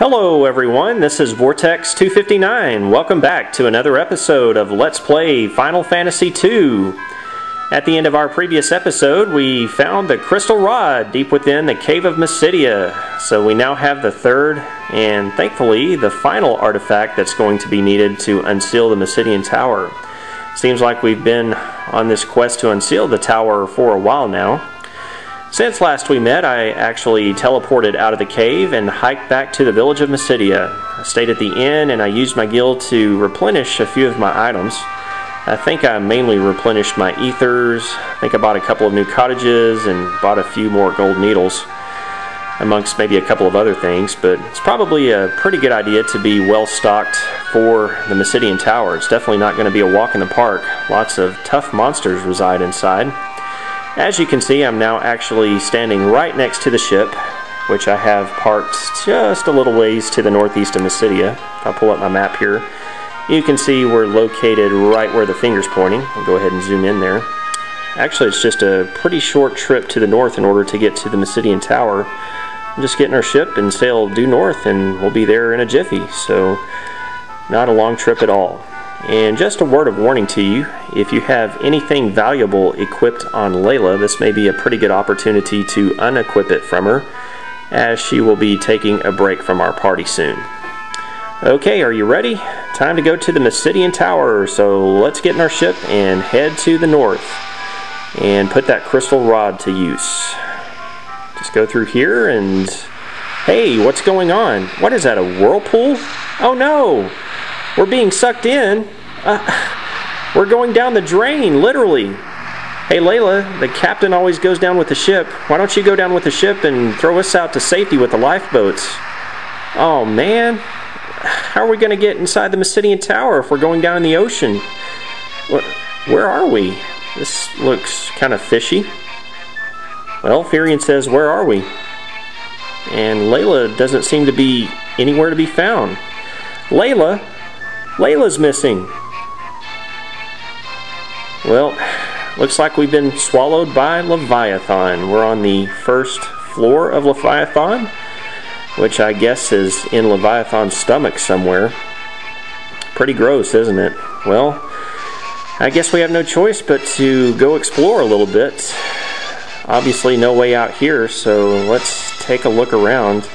Hello everyone, this is Vortex259. Welcome back to another episode of Let's Play Final Fantasy II. At the end of our previous episode, we found the crystal rod deep within the cave of Mysidia. So we now have the third and thankfully the final artifact that's going to be needed to unseal the Mysidian Tower. Seems like we've been on this quest to unseal the tower for a while now. Since last we met, I actually teleported out of the cave and hiked back to the village of Mysidia. I stayed at the inn and I used my guild to replenish a few of my items. I think I mainly replenished my ethers. I think I bought a couple of new cottages and bought a few more gold needles, amongst maybe a couple of other things, but it's probably a pretty good idea to be well stocked for the Mysidian Tower. It's definitely not going to be a walk in the park. Lots of tough monsters reside inside. As you can see, I'm now actually standing right next to the ship, which I have parked just a little ways to the northeast of Mysidia. I'll pull up my map here. You can see we're located right where the finger's pointing. I'll go ahead and zoom in there. Actually, it's just a pretty short trip to the north in order to get to the Mysidian Tower. I'm just getting our ship and sail due north and we'll be there in a jiffy, so not a long trip at all. And just a word of warning to you, if you have anything valuable equipped on Layla, this may be a pretty good opportunity to unequip it from her, as she will be taking a break from our party soon. Okay, are you ready? Time to go to the Mysidian Tower, so let's get in our ship and head to the north and put that crystal rod to use. Just go through here and... Hey, what's going on? What is that, a whirlpool? Oh no! We're being sucked in. We're going down the drain, literally. Hey Layla, the captain always goes down with the ship. Why don't you go down with the ship and throw us out to safety with the lifeboats? Oh man, how are we going to get inside the Mysidian Tower if we're going down in the ocean? Where are we? This looks kind of fishy. Well, Firion says, where are we? And Layla doesn't seem to be anywhere to be found. Layla's missing. Well, looks like we've been swallowed by Leviathan. We're on the first floor of Leviathan, which I guess is in Leviathan's stomach somewhere. Pretty gross, isn't it? Well, I guess we have no choice but to go explore a little bit. Obviously no way out here, so let's take a look around.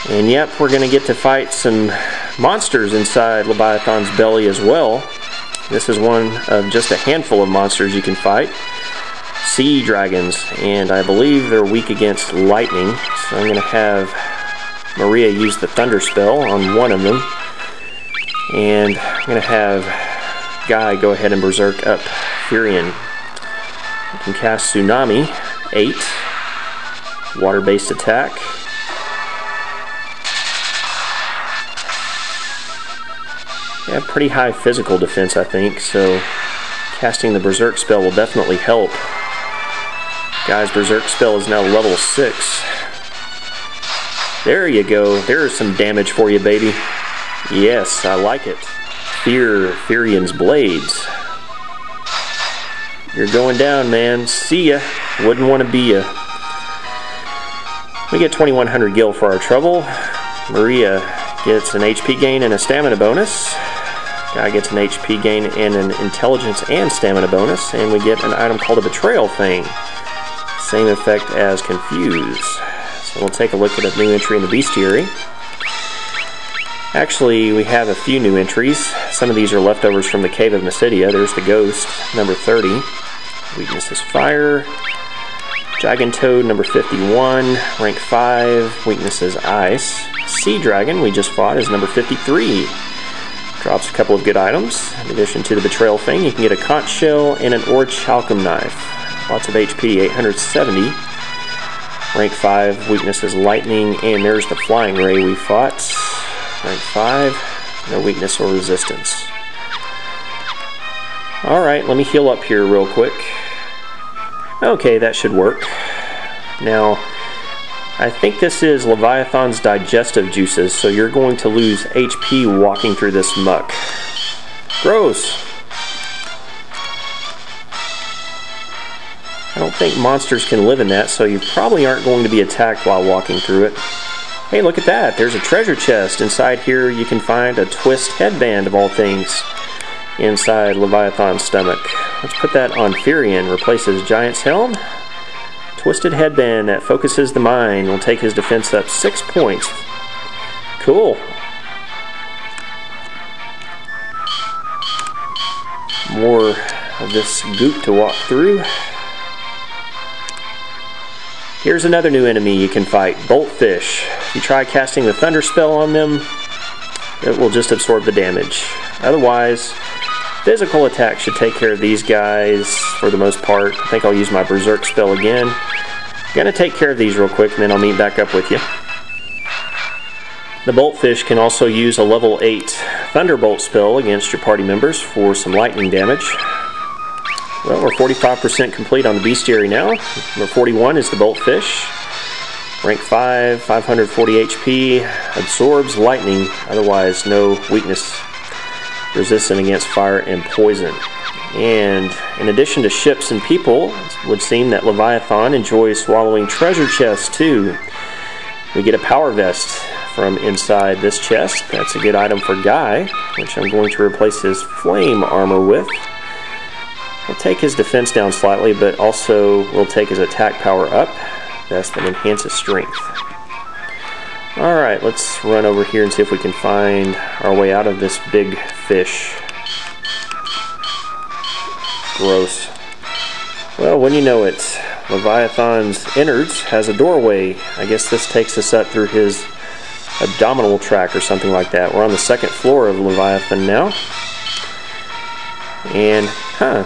And yep, we're going to get to fight some monsters inside Leviathan's belly as well. This is one of just a handful of monsters you can fight. Sea dragons, and I believe they're weak against lightning. So I'm going to have Maria use the thunder spell on one of them. And I'm going to have Guy go ahead and berserk up Firion. I can cast Tsunami, 8. Water-based attack. Yeah, pretty high physical defense, I think, so casting the Berserk spell will definitely help. Guy's Berserk spell is now level 6. There you go. There's some damage for you, baby. Yes, I like it. Firion's blades. You're going down, man. See ya. Wouldn't want to be ya. We get 2100 gil for our trouble. Maria gets an HP gain and a stamina bonus. Guy gets an HP gain and an intelligence and stamina bonus. And we get an item called a betrayal thing. Same effect as confuse. So we'll take a look at a new entry in the bestiary. Actually, we have a few new entries. Some of these are leftovers from the cave of Mysidia. There's the ghost, number 30. Weakness is fire. Dragon Toad, number 51, rank 5, weakness is ice. Sea Dragon, we just fought, is number 53. Drops a couple of good items. In addition to the Betrayal thing, you can get a conch shell and an Orchalcum knife. Lots of HP, 870. Rank 5, weakness is lightning, and there's the Flying Ray we fought. Rank 5, no weakness or resistance. Alright, let me heal up here real quick. Okay, that should work. Now, I think this is Leviathan's digestive juices, so you're going to lose HP walking through this muck. Gross! I don't think monsters can live in that, so you probably aren't going to be attacked while walking through it. Hey, look at that. There's a treasure chest. Inside here you can find a twist headband of all things inside Leviathan's stomach. Let's put that on Firion. Replace his giant's helm. Twisted headband that focuses the mind will take his defense up 6 points. Cool. More of this goop to walk through. Here's another new enemy you can fight, Boltfish. If you try casting the thunder spell on them, it will just absorb the damage. Otherwise, physical attack should take care of these guys for the most part. I think I'll use my berserk spell again. Gonna take care of these real quick and then I'll meet back up with you. The Boltfish can also use a level 8 Thunderbolt spell against your party members for some lightning damage. Well, we're 45% complete on the bestiary now. Number 41 is the Boltfish. Rank 5, 540 HP, absorbs lightning, otherwise no weakness, resistant against fire and poison. And in addition to ships and people, it would seem that Leviathan enjoys swallowing treasure chests too. We get a power vest from inside this chest. That's a good item for Guy, which I'm going to replace his flame armor with. We'll take his defense down slightly, but also we'll take his attack power up. Vest that enhances strength. Alright, let's run over here and see if we can find our way out of this big fish. Gross. Well, when you know it, Leviathan's innards has a doorway. I guess this takes us up through his abdominal tract or something like that. We're on the second floor of Leviathan now. And,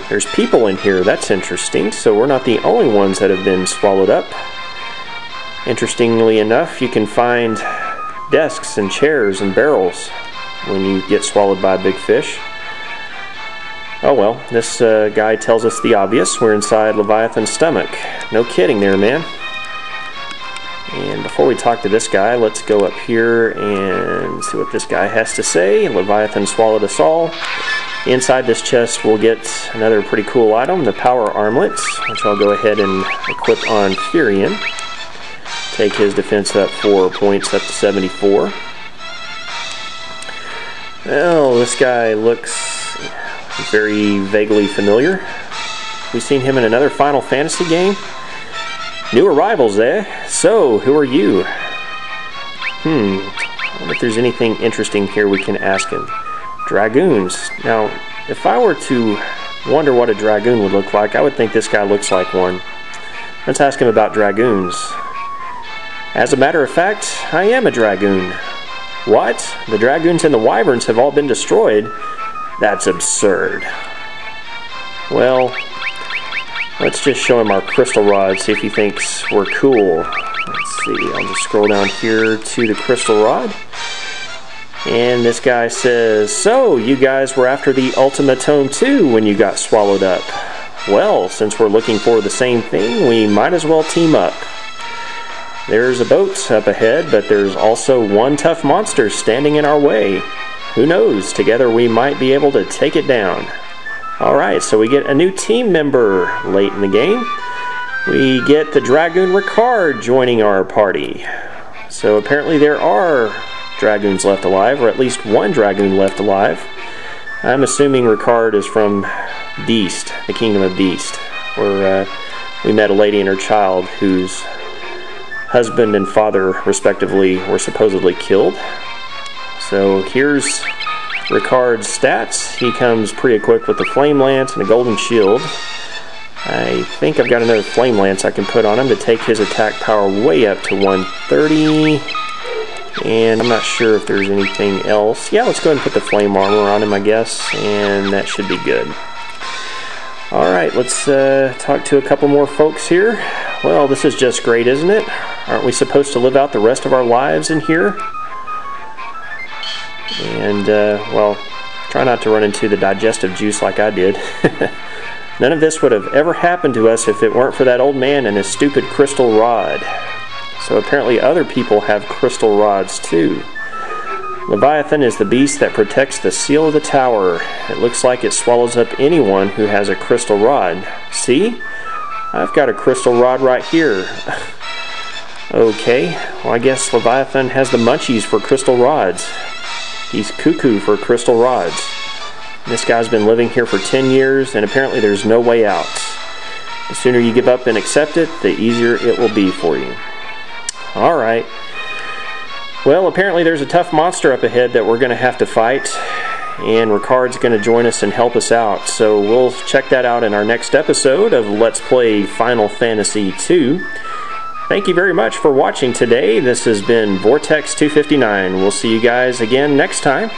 there's people in here. That's interesting. So we're not the only ones that have been swallowed up. Interestingly enough, you can find desks and chairs and barrels when you get swallowed by a big fish. Oh well, this guy tells us the obvious. We're inside Leviathan's stomach. No kidding there, man. And before we talk to this guy, let's go up here and see what this guy has to say. Leviathan swallowed us all. Inside this chest we'll get another pretty cool item, the power armlet, which I'll go ahead and equip on Firion. Take his defense up 4 points, up to 74. Well, this guy looks very vaguely familiar. We've seen him in another Final Fantasy game. New arrivals, eh? So, who are you? I wonder if there's anything interesting here we can ask him. Dragoons. Now, if I were to wonder what a dragoon would look like, I would think this guy looks like one. Let's ask him about dragoons. As a matter of fact, I am a dragoon. What? The dragoons and the wyverns have all been destroyed? That's absurd. Well, let's just show him our crystal rod, see if he thinks we're cool. Let's see, I'll just scroll down here to the crystal rod. And this guy says, so, you guys were after the Ultimatome too when you got swallowed up. Well, since we're looking for the same thing, we might as well team up. There's a boat up ahead, but there's also one tough monster standing in our way. Who knows, together we might be able to take it down. Alright, so we get a new team member late in the game. We get the Dragoon Ricard joining our party. So apparently there are dragoons left alive, or at least one dragoon left alive. I'm assuming Ricard is from Beast, the Kingdom of Beast, where we met a lady and her child whose husband and father, respectively, were supposedly killed. So here's Ricard's stats. He comes pre-equipped with a flame lance and a golden shield. I think I've got another flame lance I can put on him to take his attack power way up to 130. And I'm not sure if there's anything else. Yeah, let's go ahead and put the flame armor on him, I guess, and that should be good. Alright, let's talk to a couple more folks here. Well, this is just great, isn't it? Aren't we supposed to live out the rest of our lives in here? And, well, try not to run into the digestive juice like I did. None of this would have ever happened to us if it weren't for that old man and his stupid crystal rod. So apparently other people have crystal rods too. Leviathan is the beast that protects the seal of the tower. It looks like it swallows up anyone who has a crystal rod. See? I've got a crystal rod right here. Okay, well I guess Leviathan has the munchies for crystal rods. He's cuckoo for crystal rods. This guy's been living here for 10 years and apparently there's no way out. The sooner you give up and accept it, the easier it will be for you. Alright. Well, apparently there's a tough monster up ahead that we're going to have to fight, and Ricard's going to join us and help us out. So we'll check that out in our next episode of Let's Play Final Fantasy II. Thank you very much for watching today. This has been Vortex 259. We'll see you guys again next time.